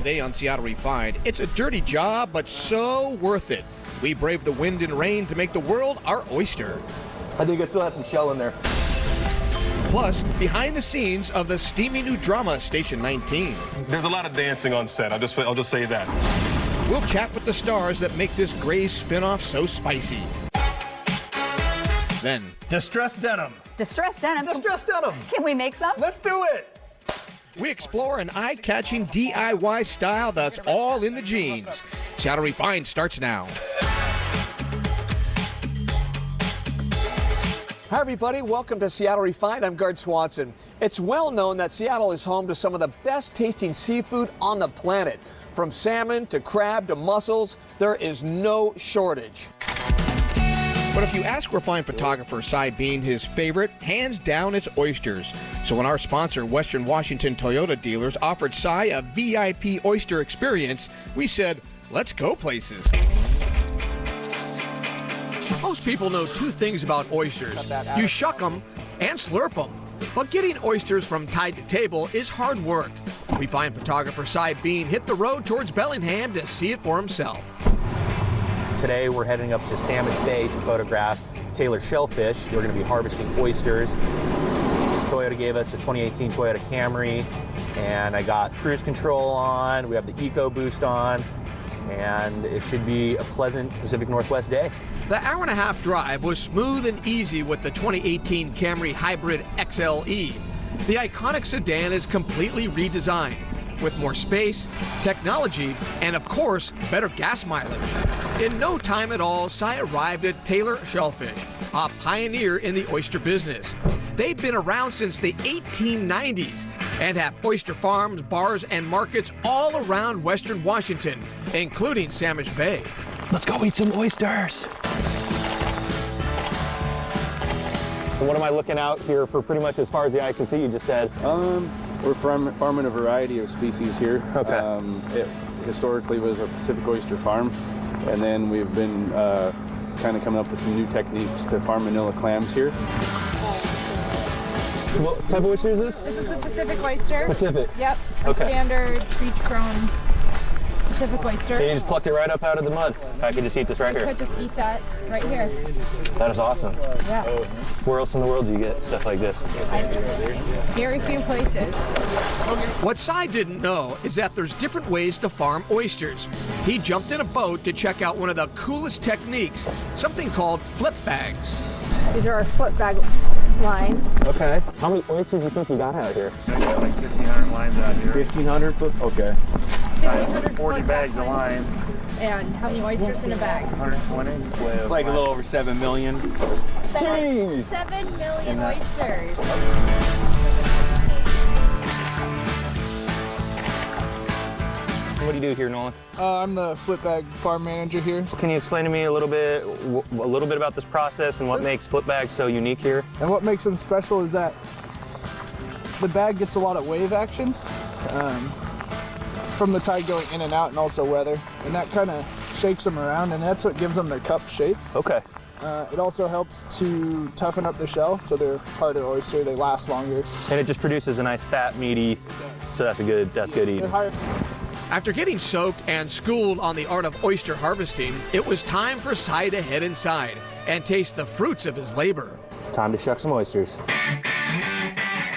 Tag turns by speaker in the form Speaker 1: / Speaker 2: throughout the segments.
Speaker 1: Today on Seattle Refined, it's a dirty job, but so worth it. We brave the wind and rain to make the world our oyster.
Speaker 2: I think I still have some shell in there.
Speaker 1: Plus, behind the scenes of the steamy new drama Station 19.
Speaker 3: There's a lot of dancing on set. I'll just say that.
Speaker 1: We'll chat with the stars that make this Grey's spinoff so spicy. Then,
Speaker 4: Distressed denim.
Speaker 5: Distressed denim.
Speaker 4: Distressed denim.
Speaker 5: Can we make some?
Speaker 4: Let's do it.
Speaker 1: we explore an eye-catching DIY style that's all in the jeans. Seattle Refined starts now. Hi, everybody. Welcome to Seattle Refined. I'm Gard Swanson. It's well known that Seattle is home to some of the best-tasting seafood on the planet. From salmon to crab to mussels, there is no shortage. But if you ask refined photographer Cy Bean his favorite, hands down it's oysters. So when our sponsor, Western Washington Toyota Dealers, offered Cy a VIP oyster experience, we said, let's go places. Most people know two things about oysters. You shuck them and slurp them. But getting oysters from tide to table is hard work. Refined photographer Cy Bean hit the road towards Bellingham to see it for himself.
Speaker 2: Today we're heading up to Samish Bay to photograph Taylor shellfish. We're going to be harvesting oysters. Toyota gave us a 2018 Toyota Camry, and I got cruise control on. We have the EcoBoost on, and it should be a pleasant Pacific Northwest day.
Speaker 1: The hour-and-a-half drive was smooth and easy with the 2018 Camry Hybrid XLE. The iconic sedan is completely redesigned with more space, technology, and of course, better gas mileage. In no time at all, Cy arrived at Taylor Shellfish, a pioneer in the oyster business. They've been around since the 1890s and have oyster farms, bars, and markets all around Western Washington, including Samish Bay.
Speaker 2: Let's go eat some oysters. So what am I looking out here for pretty much as far as the eye can see, you just said?
Speaker 6: We're farming a variety of species here.
Speaker 2: Okay.
Speaker 6: It historically was a Pacific oyster farm, and then we've been kind of coming up with some new techniques to farm manila clams here.
Speaker 2: What type of oyster is this?
Speaker 7: This is a Pacific oyster.
Speaker 2: Pacific?
Speaker 7: Yep, a
Speaker 2: Okay.
Speaker 7: standard beach-grown Pacific oyster.
Speaker 2: So you just plucked it right up out of the mud. I could just eat this right
Speaker 7: You
Speaker 2: here.
Speaker 7: could just eat that right here.
Speaker 2: That is awesome.
Speaker 7: Yeah.
Speaker 2: Where else in the world do you get stuff like this?
Speaker 7: Very few places.
Speaker 1: What Cy didn't know is that there's different ways to farm oysters. He jumped in a boat to check out one of the coolest techniques, something called flip bags.
Speaker 7: These are our flip bag line.
Speaker 2: Okay. How many oysters do you think you got out here?
Speaker 8: I got like 1,500 lines out here.
Speaker 6: 1,500 foot? Okay.
Speaker 8: 40 bags of lime.
Speaker 7: And how many oysters in a bag?
Speaker 8: 120.
Speaker 6: It's like a little over 7 million.
Speaker 2: Jeez!
Speaker 7: 7 million oysters.
Speaker 2: What do you do here, Nolan?
Speaker 4: I'm the flip bag farm manager here.
Speaker 2: Can you explain to me a little bit about this process and what makes flip bags so unique here?
Speaker 4: And what makes them special is that the bag gets a lot of wave action from the tide going in and out, and also weather. And that kind of shakes them around, and that's what gives them their cup shape.
Speaker 2: Okay.
Speaker 4: It also helps to toughen up the shell, so they're harder oyster, they last longer.
Speaker 2: And it just produces a nice fat, meaty, so that's good eating.
Speaker 4: They're higher.
Speaker 1: After getting soaked and schooled on the art of oyster harvesting, it was time for Cy to head inside and taste the fruits of his labor.
Speaker 2: Time to shuck some oysters.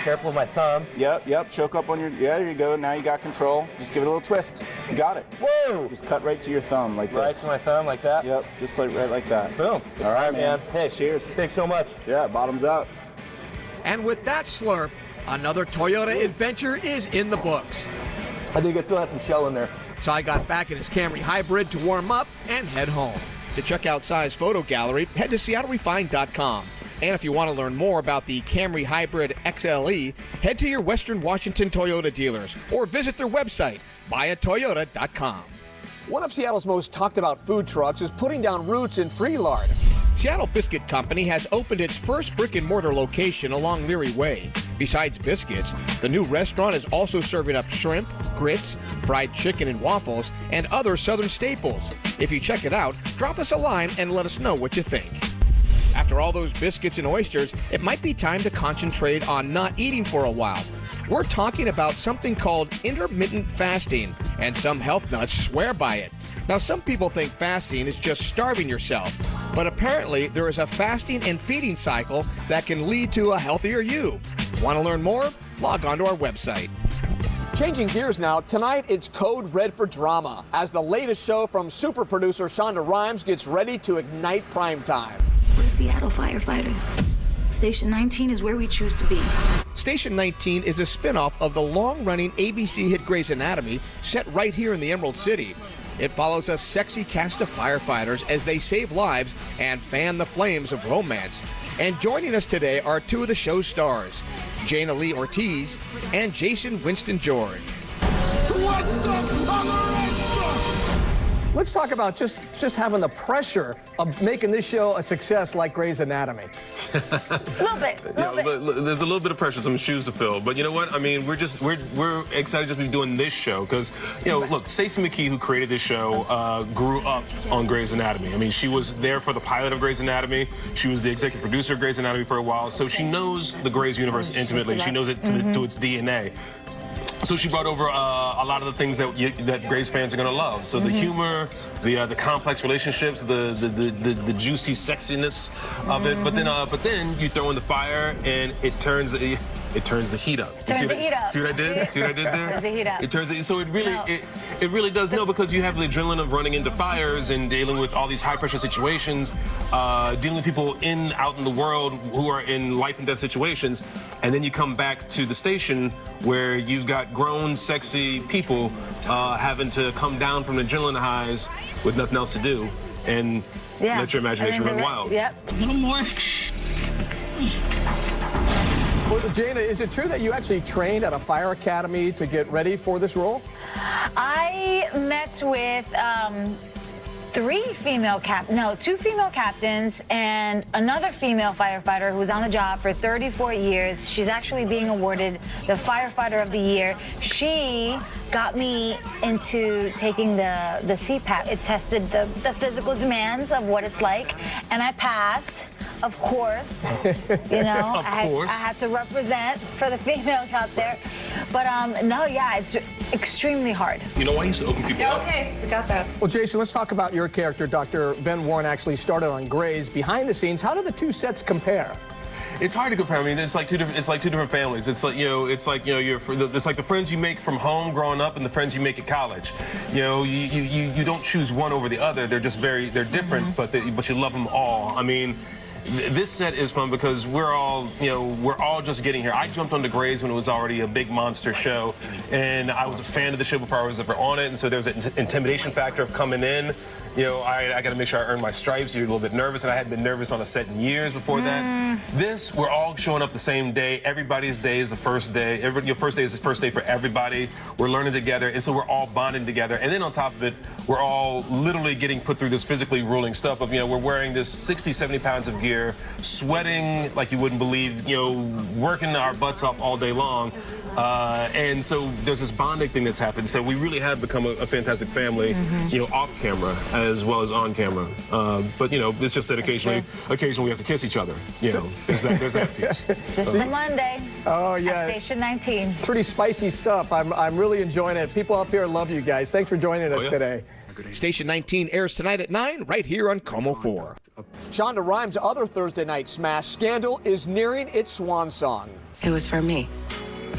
Speaker 2: Careful with my thumb.
Speaker 6: Yep. Choke up on your. Yeah, there you go. Now you got control. Just give it a little twist. You got it.
Speaker 2: Whoa!
Speaker 6: Just cut right to your thumb like
Speaker 2: Right
Speaker 6: this.
Speaker 2: to my thumb like that?
Speaker 6: Yep. Just like right like that.
Speaker 2: Boom.
Speaker 6: All right, man.
Speaker 2: Hey,
Speaker 6: Cheers.
Speaker 2: Thanks so much.
Speaker 6: Yeah. Bottoms up.
Speaker 1: And with that slurp, another Toyota adventure is in the books.
Speaker 2: I think I still have some shell in there.
Speaker 1: Cy got back in his Camry Hybrid to warm up and head home. To check out Cy's photo gallery, head to SeattleRefined.com. And if you want to learn more about the Camry Hybrid XLE, head to your Western Washington Toyota dealers or visit their website, buyatoyota.com. One of Seattle's most talked about food trucks is putting down roots in Freelard. Seattle Biscuit Company has opened its first brick-and-mortar location along Leary Way. Besides biscuits, the new restaurant is also serving up shrimp, grits, fried chicken and waffles, and other southern staples. If you check it out, drop us a line and let us know what you think. After all those biscuits and oysters, it might be time to concentrate on not eating for a while. we're talking about something called intermittent fasting, and some health nuts swear by it. Now, some people think fasting is just starving yourself, but apparently there is a fasting and feeding cycle that can lead to a healthier you. Want to learn more? Log on to our website. Changing gears now, tonight it's Code Red for drama as the latest show from super producer Shonda Rhimes gets ready to ignite primetime.
Speaker 5: We're Seattle firefighters. Station 19 is where we choose to be.
Speaker 1: Station 19 is a spinoff of the long-running ABC hit Grey's Anatomy, set right here in the Emerald City. It follows a sexy cast of firefighters as they save lives and fan the flames of romance. And joining us today are two of the show's stars, Jana Lee Ortiz and Jason Winston George. Let's talk about just having the pressure of making this show a success like Grey's Anatomy.
Speaker 5: A little bit.
Speaker 3: There's a little bit of pressure, some shoes to fill. But you know what? I mean, we're excited just to be doing this show because, you know, look, Stacey McKee, who created this show, grew up on Grey's Anatomy. I mean, she was there for the pilot of Grey's Anatomy. She was the executive producer of Grey's Anatomy for a while, so she knows the Grey's universe intimately. She knows it to its DNA. So she brought over a lot of the things that Grey's fans are going to love. So the humor, the complex relationships, the juicy sexiness of it. But then you throw in the fire and it turns the heat up.
Speaker 5: Turns the heat up.
Speaker 3: See what I did? See what I did there?
Speaker 5: Turns the heat up.
Speaker 3: It turns it. So it really does. No, because you have the adrenaline of running into fires and dealing with all these high pressure situations, dealing with people out in the world who are in life and death situations, and then you come back to the station where you've got grown, sexy people having to come down from adrenaline highs with nothing else to do and let your imagination run wild.
Speaker 5: Yep.
Speaker 7: A little more.
Speaker 1: Well, Jana, is it true that you actually trained at a fire academy to get ready for this role?
Speaker 5: I met with two female captains and another female firefighter who was on the job for 34 years. She's actually being awarded the Firefighter of the Year. She got me into taking the CPAP. It tested the physical demands of what it's like, and I passed. Of course, you know, I had to represent for the females out there. But no, yeah, it's extremely hard.
Speaker 3: You know why I used to open people up?
Speaker 7: Okay, we got that.
Speaker 1: Well, Jason, let's talk about your character. Dr. Ben Warren actually started on Grey's. Behind the scenes, how do the two sets compare?
Speaker 3: It's hard to compare. I mean, it's like two different families. It's like it's like the friends you make from home growing up and the friends you make at college. You know, you don't choose one over the other. They're just they're different, but you love them all. I mean, this set is fun because we're all just getting here. I jumped onto Grey's when it was already a big monster show, and I was a fan of the show before I was ever on it, and so there's an intimidation factor of coming in. You know, I got to make sure I earn my stripes. You're a little bit nervous, and I hadn't been nervous on a set in years before that. This, we're all showing up the same day. Everybody's day is the first day. Your first day is the first day for everybody. We're learning together, and so we're all bonding together. And then on top of it, we're all literally getting put through this physically grueling stuff of, we're wearing this 60, 70 pounds of gear, sweating like you wouldn't believe, working our butts off all day long. And so there's this bonding thing that's happened. So we really have become a fantastic family, off camera as well as on camera. But it's just that occasionally we have to kiss each other. There's that piece.
Speaker 5: Just for Monday.
Speaker 1: Oh yeah.
Speaker 5: At Station 19.
Speaker 1: Pretty spicy stuff. I'm really enjoying it. People up here love you guys. Thanks for joining us today. Station 19 airs tonight at 9 right here on KOMO 4. Shonda Rhimes' other Thursday night smash, Scandal, is nearing its swan song.
Speaker 9: It was for me.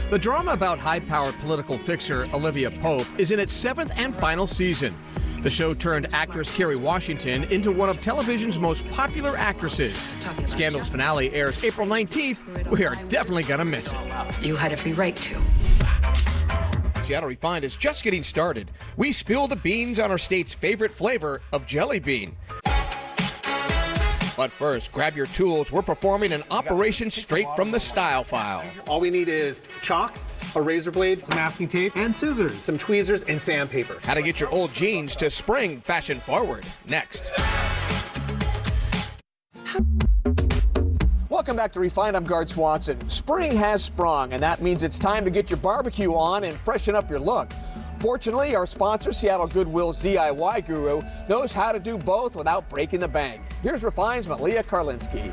Speaker 1: The drama about high-powered political fixer Olivia Pope is in its 7th and final season. The show turned actress Kerry Washington into one of television's most popular actresses. Scandal's finale airs April 19th. We are definitely going to miss it.
Speaker 9: You had every right to.
Speaker 1: Seattle Refined is just getting started. We spill the beans on our state's favorite flavor of jelly bean. But first, grab your tools. We're performing an operation straight from the style file.
Speaker 10: All we need is chalk, a razor blade, some masking tape, and scissors, some tweezers, and sandpaper.
Speaker 1: How to get your old jeans to spring fashion forward. Next. Welcome back to Refined. I'm Guard Swanson. Spring has sprung, and that means it's time to get your barbecue on and freshen up your look. Fortunately, our sponsor, Seattle Goodwill's DIY Guru, knows how to do both without breaking the bank. Here's Refined's Malia Karlinski.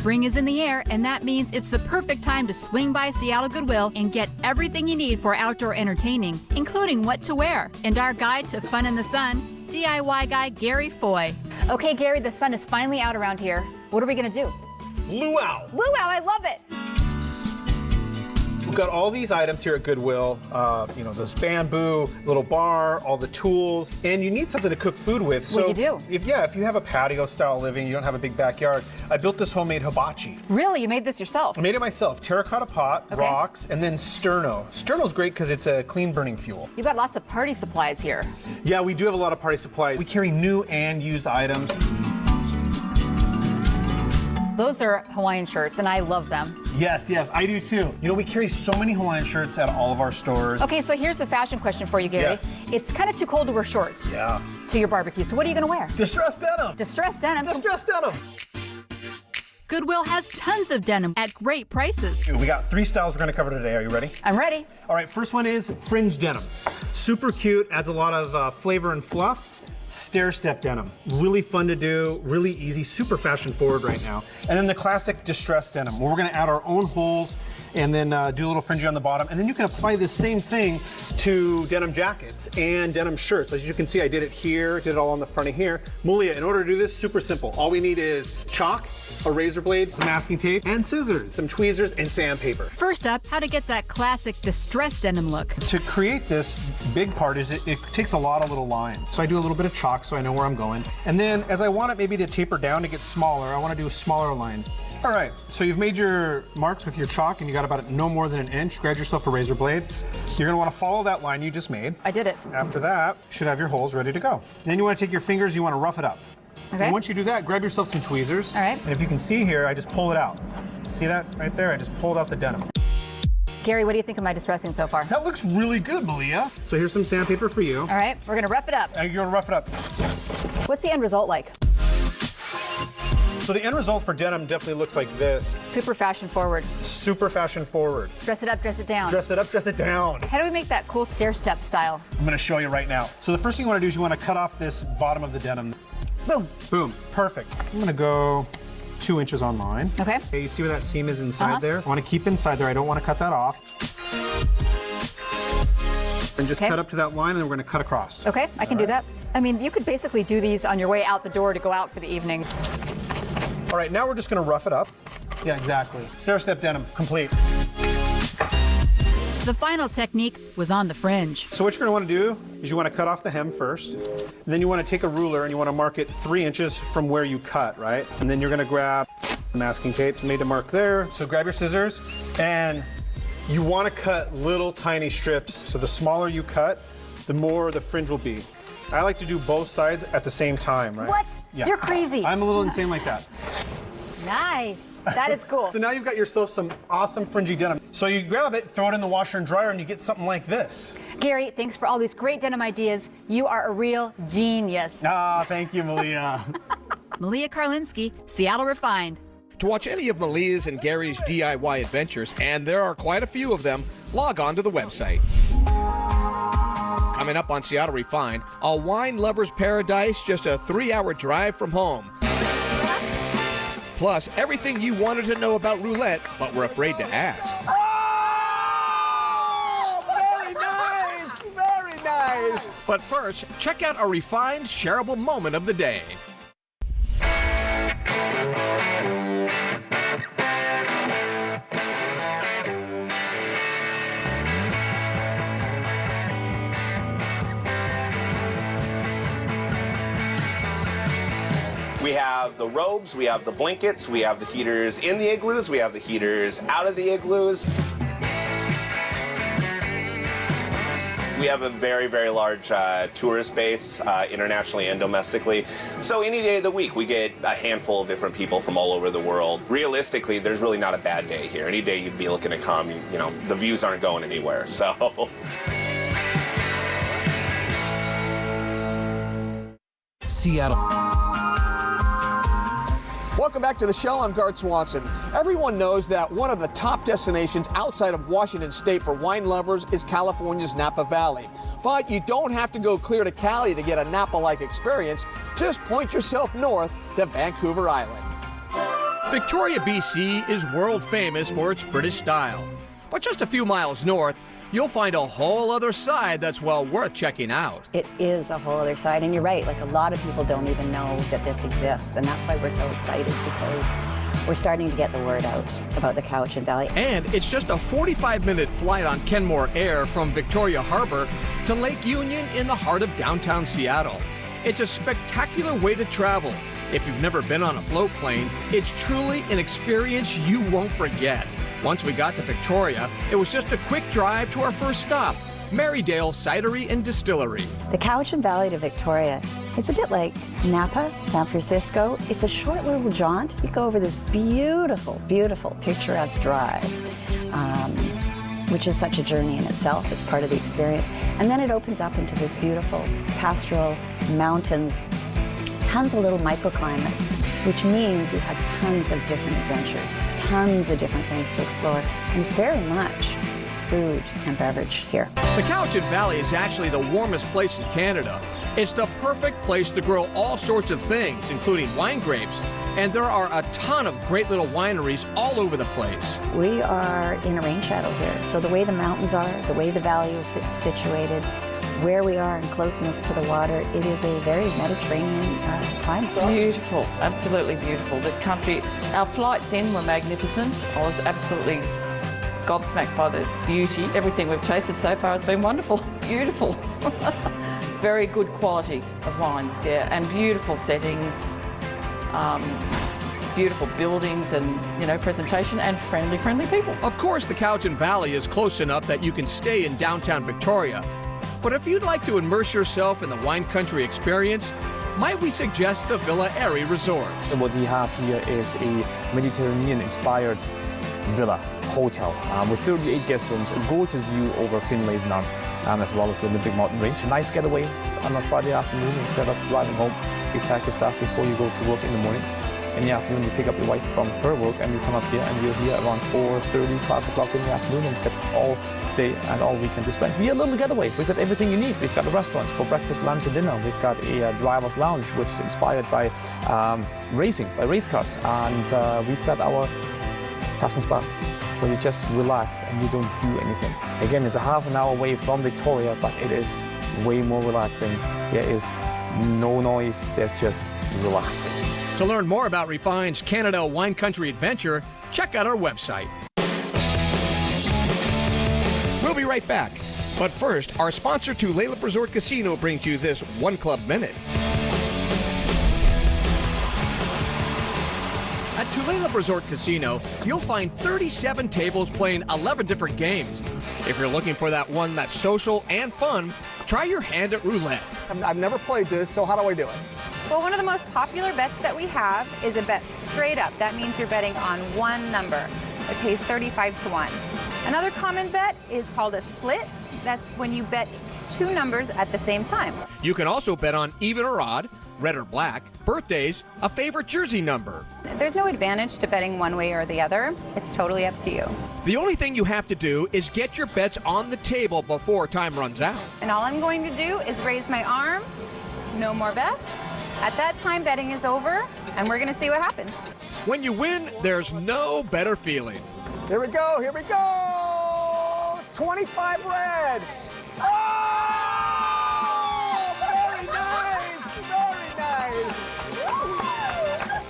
Speaker 11: Spring is in the air, and that means it's the perfect time to swing by Seattle Goodwill and get everything you need for outdoor entertaining, including what to wear. And our guide to fun in the sun, DIY guy Gary Foy.
Speaker 12: Okay, Gary, the sun is finally out around here. What are we gonna do?
Speaker 10: Luau.
Speaker 12: Luau, I love it.
Speaker 10: We've got all these items here at Goodwill. You know, this bamboo, little bar, all the tools, and you need something to cook food with.
Speaker 12: What do you do?
Speaker 10: If you have a patio-style living, you don't have a big backyard, I built this homemade hibachi.
Speaker 12: Really? You made this yourself?
Speaker 10: I made it myself. Terracotta pot, rocks, and then sterno. Sterno's great because it's a clean burning fuel.
Speaker 12: You've got lots of party supplies here.
Speaker 10: Yeah, we do have a lot of party supplies. We carry new and used items.
Speaker 12: Those are Hawaiian shirts, and I love them.
Speaker 10: Yes, I do too. You know, we carry so many Hawaiian shirts at all of our stores.
Speaker 12: Okay, so here's a fashion question for you, Gary.
Speaker 10: Yes.
Speaker 12: It's kind of too cold to wear shorts
Speaker 10: Yeah.
Speaker 12: to your barbecue, so what are you gonna wear?
Speaker 10: Distressed denim.
Speaker 12: Distressed denim.
Speaker 10: Distressed denim.
Speaker 11: Goodwill has tons of denim at great prices.
Speaker 10: We got 3 styles we're gonna cover today. Are you ready?
Speaker 12: I'm ready.
Speaker 10: All right, first one is fringe denim. Super cute, adds a lot of flavor and fluff. Stair step denim, really fun to do, really easy, super fashion forward right now. And then the classic distressed denim, where we're gonna add our own holes and then do a little fringy on the bottom. And then you can apply this same thing to denim jackets and denim shirts. As you can see, I did it here, did it all on the front of here. Mulia, in order to do this, super simple. All we need is chalk, a razor blade, some masking tape, and scissors, some tweezers, and sandpaper.
Speaker 11: First up, how to get that classic distressed denim look.
Speaker 10: To create this big part, it takes a lot of little lines. So I do a little bit of chalk so I know where I'm going. And then as I want it maybe to taper down to get smaller, I want to do smaller lines. All right, so you've made your marks with your chalk and you got about no more than an inch. Grab yourself a razor blade. You're gonna want to follow that line you just made.
Speaker 12: I did it.
Speaker 10: After that, you should have your holes ready to go. Then you want to take your fingers, you want to rough it up.
Speaker 12: Okay.
Speaker 10: And once you do that, grab yourself some tweezers.
Speaker 12: All right.
Speaker 10: And if you can see here, I just pull it out. See that right there? I just pulled out the denim.
Speaker 12: Gary, what do you think of my distressing so far?
Speaker 10: That looks really good, Malia. So here's some sandpaper for you.
Speaker 12: All right, we're gonna rough it up.
Speaker 10: You're gonna rough it up.
Speaker 12: What's the end result like?
Speaker 10: So the end result for denim definitely looks like this.
Speaker 12: Super fashion forward.
Speaker 10: Super fashion forward.
Speaker 12: Dress it up, dress it down.
Speaker 10: Dress it up, dress it down.
Speaker 12: How do we make that cool stair step style?
Speaker 10: I'm gonna show you right now. So the first thing you wanna do is you wanna cut off this bottom of the denim.
Speaker 12: Boom.
Speaker 10: Boom, perfect. I'm gonna go 2 inches on mine.
Speaker 12: Okay.
Speaker 10: Okay, you see where that seam is inside there? I wanna keep inside there, I don't wanna cut that off. And just cut up to that line and then we're gonna cut across.
Speaker 12: Okay, I can do that. I mean, you could basically do these on your way out the door to go out for the evening.
Speaker 10: All right, now we're just gonna rough it up. Yeah, exactly. Stair step denim, complete.
Speaker 11: The final technique was on the fringe.
Speaker 10: So what you're gonna wanna do is you wanna cut off the hem first. And then you wanna take a ruler and you wanna mark it 3 inches from where you cut, right? And then you're gonna grab masking tape, made a mark there. So grab your scissors and you wanna cut little tiny strips. So the smaller you cut, the more the fringe will be. I like to do both sides at the same time, right?
Speaker 12: What?
Speaker 10: Yeah.
Speaker 12: You're crazy.
Speaker 10: I'm a little insane like that.
Speaker 12: Nice. That is cool.
Speaker 10: So now you've got yourself some awesome fringy denim. So you grab it, throw it in the washer and dryer, and you get something like this.
Speaker 12: Gary, thanks for all these great denim ideas. You are a real genius.
Speaker 10: Ah, thank you, Malia.
Speaker 11: Malia Karlinski, Seattle Refined.
Speaker 1: To watch any of Malia's and Gary's DIY adventures, and there are quite a few of them, log on to the website. Coming up on Seattle Refined, a wine lover's paradise just a 3-hour drive from home. Plus, everything you wanted to know about roulette, but were afraid to ask.
Speaker 10: Oh, very nice, very nice.
Speaker 1: But first, check out a refined, shareable moment of the day.
Speaker 13: We have the robes, we have the blankets, we have the heaters in the igloos, we have the heaters out of the igloos. We have a very, very large tourist base, internationally and domestically. So any day of the week, we get a handful of different people from all over the world. Realistically, there's really not a bad day here. Any day you'd be looking to come, you know, the views aren't going anywhere, so.
Speaker 14: Seattle.
Speaker 1: Welcome back to the show. I'm Garth Swanson. Everyone knows that one of the top destinations outside of Washington State for wine lovers is California's Napa Valley. But you don't have to go clear to Cali to get a Napa-like experience. Just point yourself north to Vancouver Island. Victoria, BC is world famous for its British style. But just a few miles north, you'll find a whole other side that's well worth checking out.
Speaker 15: It is a whole other side, and you're right, like a lot of people don't even know that this exists, and that's why we're so excited, because we're starting to get the word out about the Cowichan Valley.
Speaker 1: And it's just a 45-minute flight on Kenmore Air from Victoria Harbor to Lake Union in the heart of downtown Seattle. It's a spectacular way to travel. If you've never been on a float plane, it's truly an experience you won't forget. Once we got to Victoria, it was just a quick drive to our first stop, Marydale Cidery and Distillery.
Speaker 15: The Cowichan Valley to Victoria, it's a bit like Napa, San Francisco. It's a short little jaunt. You go over this beautiful, beautiful, picturesque drive, which is such a journey in itself. It's part of the experience. And then it opens up into this beautiful pastoral mountains, tons of little microclimates, which means you have tons of different adventures, tons of different things to explore, and it's very much food and beverage here.
Speaker 1: The Cowichan Valley is actually the warmest place in Canada. It's the perfect place to grow all sorts of things, including wine grapes, and there are a ton of great little wineries all over the place.
Speaker 15: We are in a rain shadow here, so the way the mountains are, the way the valley is situated, where we are in closeness to the water, it is a very Mediterranean climate.
Speaker 16: Beautiful, absolutely beautiful. The country, our flights in were magnificent. I was absolutely gobsmacked by the beauty. Everything we've tasted so far has been wonderful, beautiful. Very good quality of wines, yeah, and beautiful settings, beautiful buildings and, presentation, and friendly people.
Speaker 1: Of course, the Cowichan Valley is close enough that you can stay in downtown Victoria. But if you'd like to immerse yourself in the wine country experience, might we suggest the Villa Airy Resort?
Speaker 17: What we have here is a Mediterranean-inspired villa hotel with 38 guest rooms, a gorgeous view over Finlay's Nunn, as well as the Olympic Mountain Range. A nice getaway on a Friday afternoon instead of driving home. You pack your stuff before you go to work in the morning. In the afternoon, you pick up your wife from her work and you come up here, and you're here around 4:30, 5 o'clock in the afternoon, and you've got all day and all weekend to spend. We're a little getaway. We've got everything you need. We've got a restaurant for breakfast, lunch, and dinner. We've got a driver's lounge, which is inspired by racing, by race cars. And we've got our Tuscan Spa, where you just relax and you don't do anything. Again, it's a half an hour away from Victoria, but it is way more relaxing. There is no noise. There's just relaxing.
Speaker 1: To learn more about Refined's Canada Wine Country Adventure, check out our website. We'll be right back. But first, our sponsor Tulalip Resort Casino brings you this One Club Minute. At Tulalip Resort Casino, you'll find 37 tables playing 11 different games. If you're looking for that one that's social and fun, try your hand at roulette.
Speaker 18: I've never played this, so how do I do it?
Speaker 19: Well, one of the most popular bets that we have is a bet straight up. That means you're betting on one number. It pays 35 to 1. Another common bet is called a split. That's when you bet two numbers at the same time.
Speaker 1: You can also bet on even or odd, red or black, birthdays, a favorite jersey number.
Speaker 19: There's no advantage to betting one way or the other. It's totally up to you.
Speaker 1: The only thing you have to do is get your bets on the table before time runs out.
Speaker 19: And all I'm going to do is raise my arm. No more bets. At that time, betting is over, and we're going to see what happens.
Speaker 1: When you win, there's no better feeling.
Speaker 18: Here we go, here we go! 25 red! Oh! Very nice, very nice!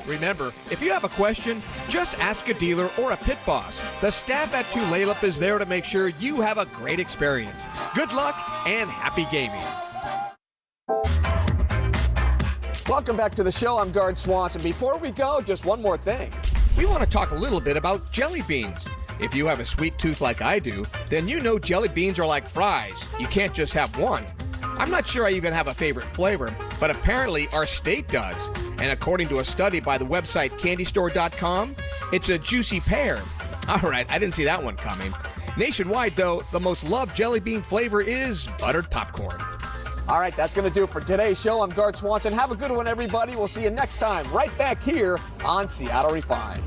Speaker 1: Remember, if you have a question, just ask a dealer or a pit boss. The staff at Tulalip is there to make sure you have a great experience. Good luck and happy gaming.
Speaker 18: Welcome back to the show. I'm Garth Swanson. Before we go, just one more thing.
Speaker 1: We want to talk a little bit about jelly beans. If you have a sweet tooth like I do, then you know jelly beans are like fries. You can't just have one. I'm not sure I even have a favorite flavor, but apparently our state does. And according to a study by the website candystore.com, it's a juicy pear. All right, I didn't see that one coming. Nationwide, though, the most loved jelly bean flavor is buttered popcorn.
Speaker 18: All right, that's going to do it for today's show. I'm Garth Swanson. Have a good one, everybody. We'll see you next time right back here on Seattle Refined.